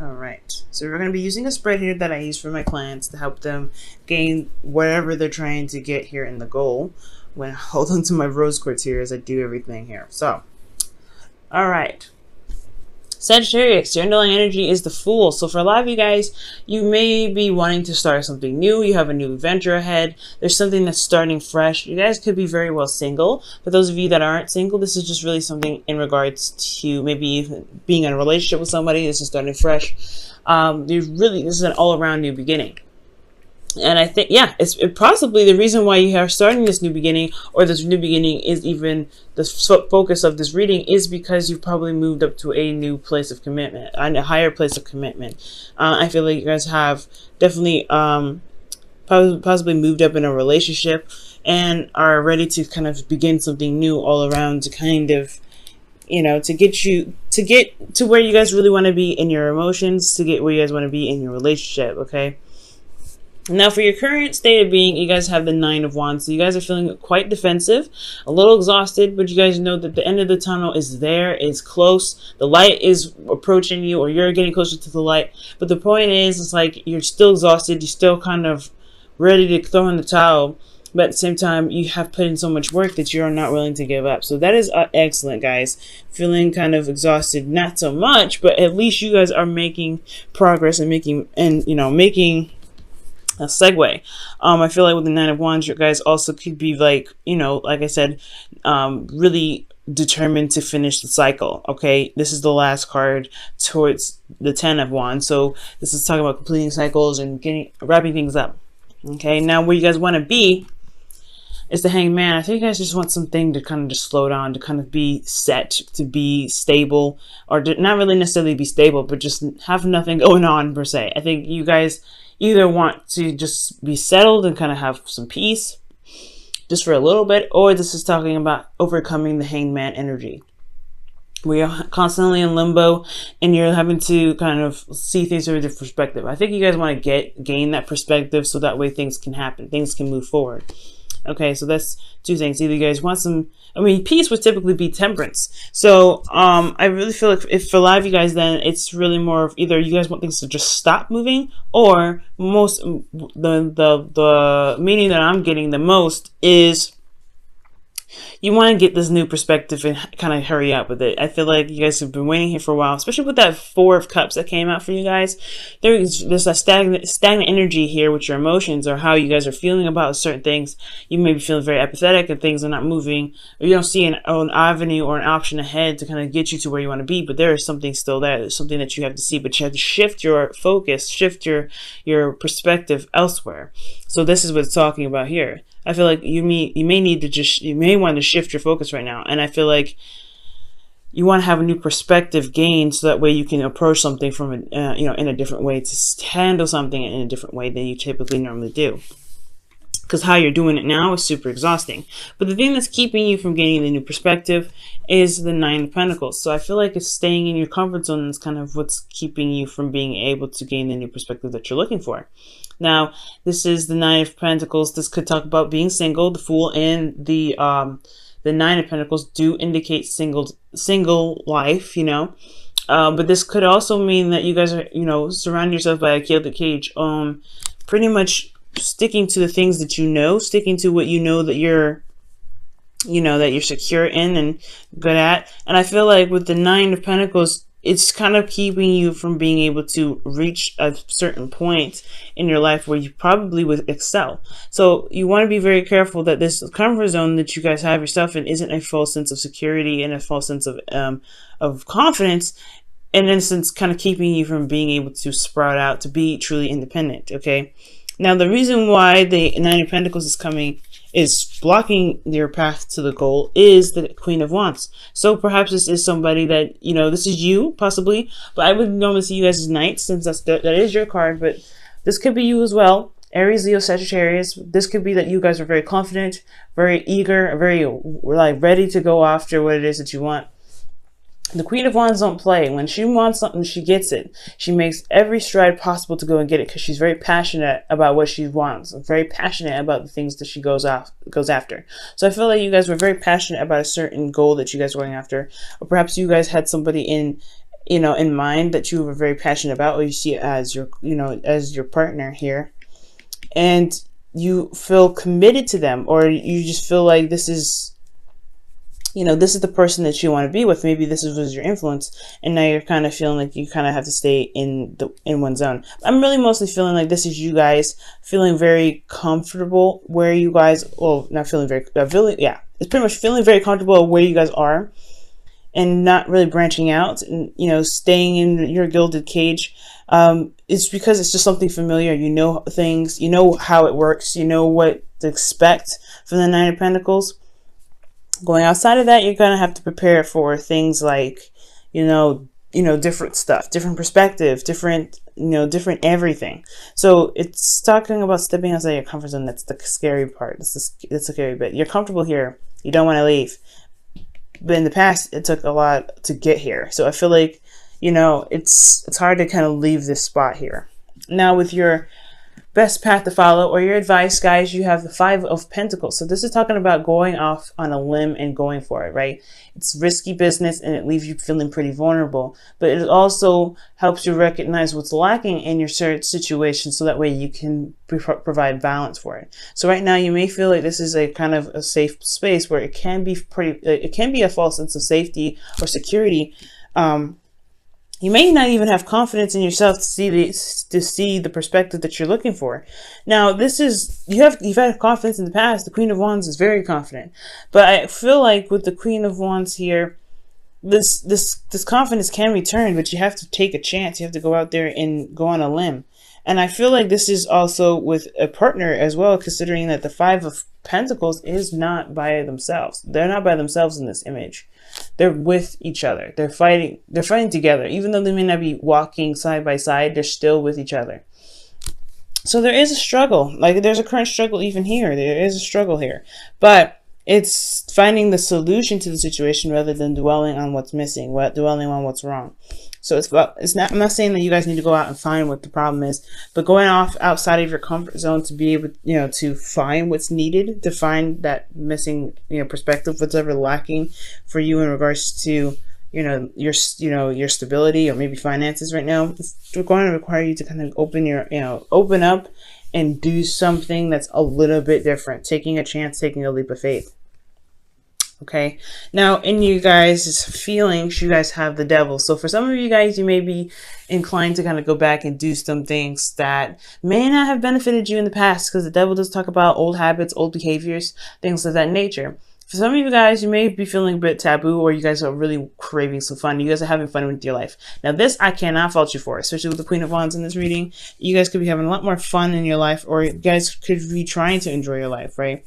All right, so we're going to be using a spread here that I use for my clients to help them gain whatever they're trying to get here in the goal. I'm going to hold on to my rose quartz here as I do everything here. So, all right. Sagittarius, your underlying energy is the Fool. So for a lot of you guys, you may be wanting to start something new. You have a new venture ahead. There's something that's starting fresh. You guys could be very well single. For those of you that aren't single, this is just really something in regards to maybe even being in a relationship with somebody. This is starting fresh. This is an all-around new beginning. And I think, yeah, it's possibly the reason why you are starting this new beginning, or this new beginning is even the focus of this reading, is because you've probably moved up to a new place of commitment, a higher place of commitment. I feel like you guys have definitely possibly moved up in a relationship and are ready to kind of begin something new all around, to kind of, you know, to get to where you guys really want to be in your emotions, to get where you guys want to be in your relationship, okay? Now, for your current state of being, you guys have the Nine of Wands. So you guys are feeling quite defensive, a little exhausted, but you guys know that the end of the tunnel is there, it's close. The light is approaching you, or you're getting closer to the light. But the point is, it's like you're still exhausted. You're still kind of ready to throw in the towel. But at the same time, you have put in so much work that you're not willing to give up. So that is excellent, guys. Feeling kind of exhausted, not so much, but at least you guys are making progress and making a segue. I feel like with the Nine of Wands, you guys also could be like, you know, like I said, really determined to finish the cycle. Okay, this is the last card towards the Ten of Wands. So this is talking about completing cycles and wrapping things up. Okay, now where you guys want to be is the Hanged Man. I think you guys just want something to kind of just slow down, to kind of be set, to be stable, or to not really necessarily be stable, but just have nothing going on per se. I think you guys either want to just be settled and kind of have some peace just for a little bit, or this is talking about overcoming the Hanged Man energy. We are constantly in limbo and you're having to kind of see things from a different perspective. I think you guys want to gain that perspective so that way things can happen, things can move forward. Okay, so that's two things. Either you guys want some, I mean, peace would typically be temperance. So I really feel like if for a lot of you guys, then it's really more of either you guys want things to just stop moving, or the meaning that I'm getting the most is you want to get this new perspective and kind of hurry up with it. I feel like you guys have been waiting here for a while, especially with that Four of Cups that came out for you guys. There's a stagnant energy here with your emotions, or how you guys are feeling about certain things. You may be feeling very apathetic and things are not moving, or you don't see an avenue or an option ahead to kind of get you to where you want to be, but there is something still there. There's something that you have to see, but you have to shift your focus, shift your perspective elsewhere. So this is what it's talking about here. I feel like you may want to shift your focus right now. And I feel like you want to have a new perspective gained, so that way you can approach something from in a different way, to handle something in a different way than you typically normally do. Because how you're doing it now is super exhausting. But the thing that's keeping you from gaining the new perspective is the Nine of Pentacles. So I feel like it's staying in your comfort zone is kind of what's keeping you from being able to gain the new perspective that you're looking for. Now, this is the Nine of Pentacles. This could talk about being single. The Fool and the Nine of Pentacles do indicate single life, you know. But this could also mean that you guys are, you know, surround yourself by a gilded cage. Pretty much sticking to the things that you know, sticking to what you know that you're secure in and good at. And I feel like with the Nine of Pentacles, it's kind of keeping you from being able to reach a certain point in your life where you probably would excel. So you want to be very careful that this comfort zone that you guys have yourself in isn't a false sense of security and a false sense of confidence, and in a sense kind of keeping you from being able to sprout out to be truly independent. Okay. Now the reason why the Nine of Pentacles is blocking your path to the goal is the Queen of Wands. So perhaps this is somebody that, you know, this is you possibly, but I would normally see you guys as Knights, since that is your card, but this could be you as well. Aries, Leo, Sagittarius. This could be that you guys are very confident, very eager, very like ready to go after what it is that you want. The Queen of Wands don't play. When she wants something, she gets it. She makes every stride possible to go and get it, because she's very passionate about what she wants, very passionate about the things that she goes after. So I feel like you guys were very passionate about a certain goal that you guys were going after, or perhaps you guys had somebody in in mind that you are very passionate about, or you see it as your, as your partner here, and you feel committed to them, or you just feel like this is, this is the person that you want to be with. Maybe this was your influence, and now you're kind of feeling like you kind of have to stay in one zone. I'm really mostly feeling like this is you guys feeling very comfortable where you guys, well, not feeling very, yeah, it's pretty much feeling very comfortable where you guys are, and not really branching out, and staying in your gilded cage. It's because it's just something familiar. You know things, you know how it works, you know what to expect from the Nine of Pentacles. Going outside of that, you're gonna have to prepare for things like, different stuff, different perspective, different everything. So it's talking about stepping outside your comfort zone. That's the scary part. That's the scary bit. You're comfortable here. You don't want to leave. But in the past, it took a lot to get here. So I feel like, it's hard to kind of leave this spot here. Now, with your best path to follow, or your advice, guys, you have the Five of Pentacles. So this is talking about going off on a limb and going for it, right? It's risky business, and it leaves you feeling pretty vulnerable, but it also helps you recognize what's lacking in your certain situation, so that way you can provide balance for it. So right now you may feel like this is a kind of a safe space where it can be a false sense of safety or security. You may not even have confidence in yourself to see the perspective that you're looking for. Now, this is, you've had confidence in the past. The Queen of Wands is very confident, but I feel like with the Queen of Wands here, this confidence can return, but you have to take a chance. You have to go out there and go on a limb. And I feel like this is also with a partner as well, considering that the Five of Pentacles is not by themselves. They're not by themselves in this image. They're with each other. They're fighting together. Even though they may not be walking side by side, they're still with each other. So there is a struggle. Like, there's a current struggle even here. There is a struggle here. But it's finding the solution to the situation rather than dwelling on what's missing, dwelling on what's wrong. So I'm not saying that you guys need to go out and find what the problem is, but going off outside of your comfort zone to be able, to find what's needed, to find that missing, perspective, what's ever lacking for you in regards to, your stability or maybe finances right now. It's going to require you to kind of open up and do something that's a little bit different, taking a chance, taking a leap of faith. Okay, now in you guys' feelings, you guys have the Devil. So for some of you guys, you may be inclined to kind of go back and do some things that may not have benefited you in the past, because the Devil does talk about old habits, old behaviors, things of that nature. For some of you guys, you may be feeling a bit taboo, or you guys are really craving some fun. You guys are having fun with your life. Now this, I cannot fault you for, especially with the Queen of Wands in this reading. You guys could be having a lot more fun in your life, or you guys could be trying to enjoy your life, right?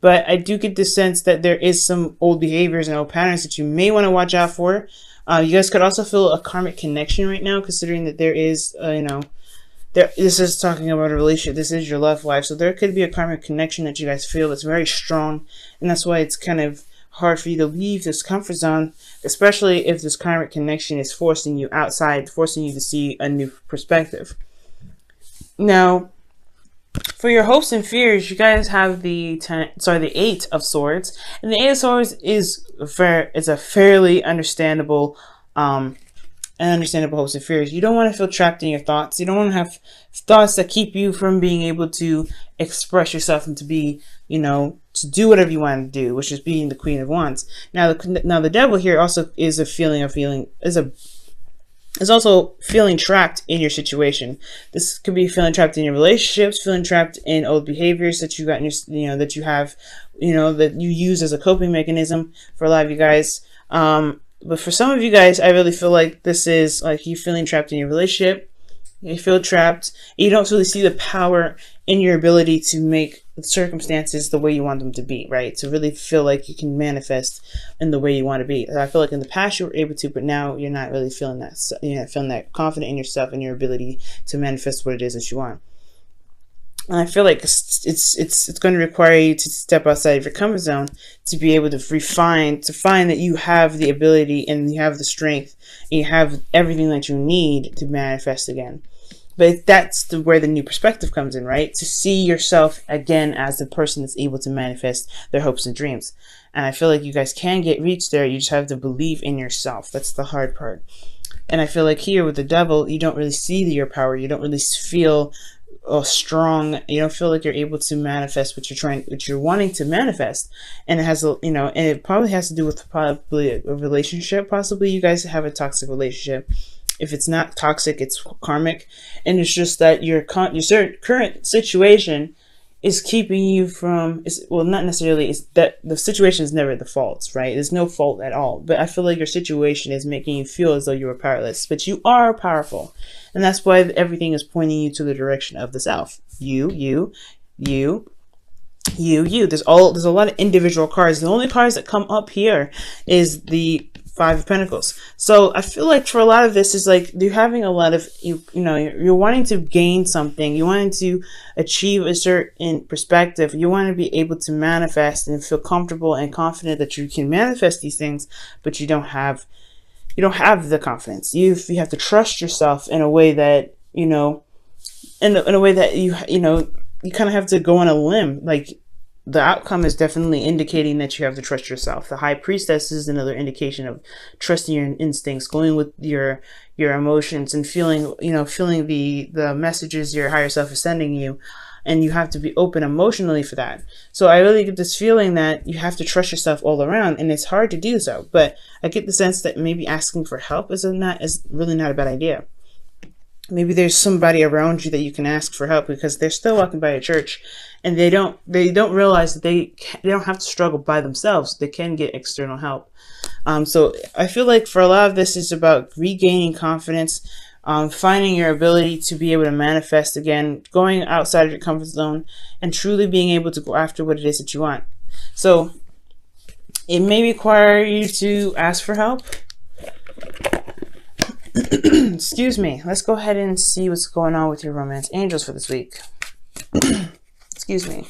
But I do get the sense that there is some old behaviors and old patterns that you may want to watch out for. You guys could also feel a karmic connection right now, considering that there is, this is talking about a relationship. This is your love life. So there could be a karmic connection that you guys feel that's very strong. And that's why it's kind of hard for you to leave this comfort zone, especially if this karmic connection is forcing you outside, forcing you to see a new perspective. Now, for your hopes and fears, you guys have the Eight of Swords, and the Eight of Swords is a fairly understandable, hopes and fears. You don't want to feel trapped in your thoughts. You don't want to have thoughts that keep you from being able to express yourself and to be, to do whatever you want to do, which is being the Queen of Wands. Now, the Devil here also is also feeling trapped in your situation. This could be feeling trapped in your relationships, feeling trapped in old behaviors that you got in your, that you use as a coping mechanism for a lot of you guys. But for some of you guys, I really feel like this is like you feeling trapped in your relationship. You feel trapped. You don't really see the power in your ability to make circumstances the way you want them to be, right? To really feel like you can manifest in the way you want to be. I feel like in the past you were able to, but now you're not really feeling that. You're not feeling that confident in yourself and your ability to manifest what it is that you want. And I feel like it's going to require you to step outside of your comfort zone to be able to find that you have the ability and you have the strength and you have everything that you need to manifest again. But that's where the new perspective comes in, right? To see yourself again as the person that's able to manifest their hopes and dreams. And I feel like you guys can reach there. You just have to believe in yourself. That's the hard part. And I feel like here with the devil, you don't really see your power. You don't really feel strong. You don't feel like you're able to manifest what you're wanting to manifest. And it has, and it probably has to do with probably a relationship. Possibly you guys have a toxic relationship. If it's not toxic, it's karmic. And it's just that your current situation is keeping you from, well, not necessarily, it's that the situation is never the fault, right? There's no fault at all. But I feel like your situation is making you feel as though you are powerless, but you are powerful. And that's why everything is pointing you to the direction of the south. You. There's a lot of individual cards. The only cards that come up here is the Five of Pentacles. So I feel like for a lot of this is like you're having a lot of, you're wanting to gain something. You wanting to achieve a certain perspective. You want to be able to manifest and feel comfortable and confident that you can manifest these things, but you don't have the confidence. You have to trust yourself in a way that, in a way that you kind of have to go on a limb. Like, the outcome is definitely indicating that you have to trust yourself. The High Priestess is another indication of trusting your instincts, going with your emotions, and feeling the messages your higher self is sending you. And you have to be open emotionally for that. So I really get this feeling that you have to trust yourself all around, and it's hard to do so. But I get the sense that maybe asking for help is really not a bad idea. Maybe there's somebody around you that you can ask for help, because they're still walking by a church, and they don't realize that they don't have to struggle by themselves. They can get external help. So I feel like for a lot of this is about regaining confidence, finding your ability to be able to manifest again, going outside of your comfort zone, and truly being able to go after what it is that you want. So it may require you to ask for help. Excuse me. Let's go ahead and see what's going on with your romance angels for this week. Excuse me.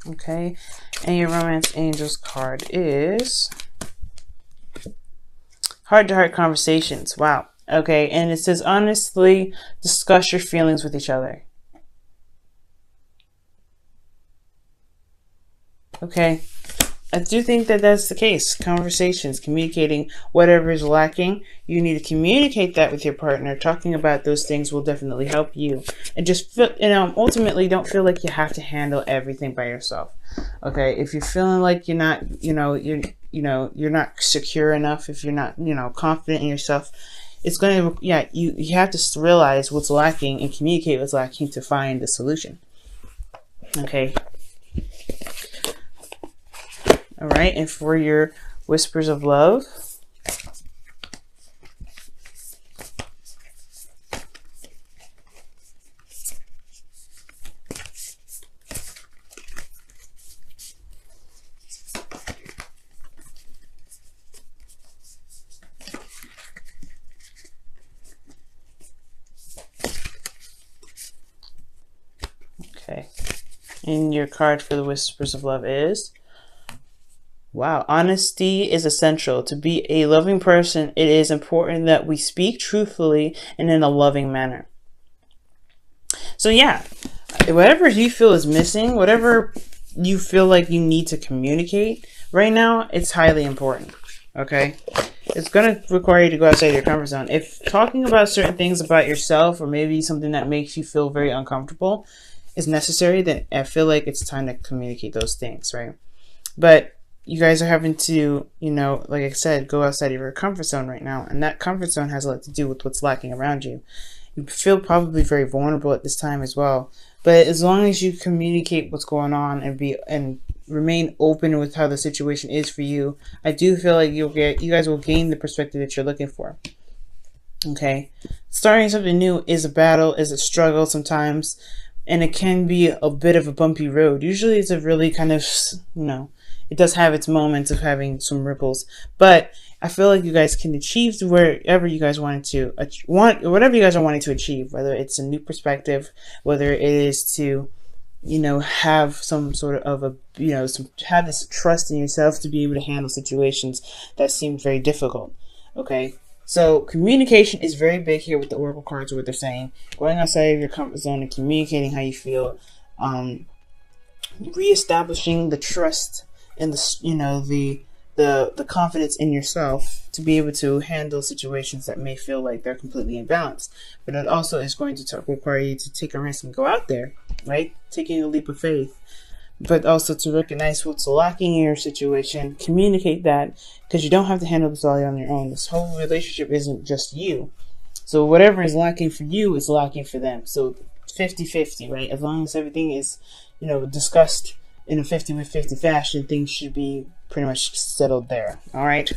Okay. And your romance angels card is heart-to-heart conversations. Wow. Okay. And it says, honestly discuss your feelings with each other. Okay, I do think that that's the case. Conversations, communicating whatever is lacking. You need to communicate that with your partner. Talking about those things will definitely help you. And just feel, ultimately don't feel like you have to handle everything by yourself. Okay, if you're feeling like you're not, you're not secure enough, if you're not, confident in yourself, it's going to, you have to realize what's lacking and communicate what's lacking to find the solution. Okay. All right, and for your whispers of love, okay, and your card for the whispers of love is, wow, honesty is essential. To be a loving person, it is important that we speak truthfully and in a loving manner. So yeah, whatever you feel is missing, whatever you feel like you need to communicate right now, it's highly important. Okay? It's going to require you to go outside your comfort zone. If talking about certain things about yourself, or maybe something that makes you feel very uncomfortable, is necessary, then I feel like it's time to communicate those things, right? But you guys are having to, like I said, go outside of your comfort zone right now. And that comfort zone has a lot to do with what's lacking around you. You feel probably very vulnerable at this time as well. But as long as you communicate what's going on and remain open with how the situation is for you, I do feel like you guys will gain the perspective that you're looking for. Okay? Starting something new is a battle, is a struggle sometimes. And it can be a bit of a bumpy road. Usually it's a really kind of, it does have its moments of having some ripples, but I feel like you guys can achieve whatever you guys whatever you guys are wanting to achieve, whether it's a new perspective, whether it is to, have some sort of have this trust in yourself to be able to handle situations that seem very difficult. Okay. So communication is very big here with the Oracle cards, what they're saying. Going outside of your comfort zone and communicating how you feel, reestablishing the trust and the confidence in yourself to be able to handle situations that may feel like they're completely imbalanced. But it also is going to require you to take a risk and go out there, right? Taking a leap of faith, but also to recognize what's lacking in your situation, communicate that, because you don't have to handle this all on your own. This whole relationship isn't just you. So whatever is lacking for you is lacking for them. So 50-50, right? As long as everything is, discussed in a 50-50 fashion, things should be pretty much settled there. All right.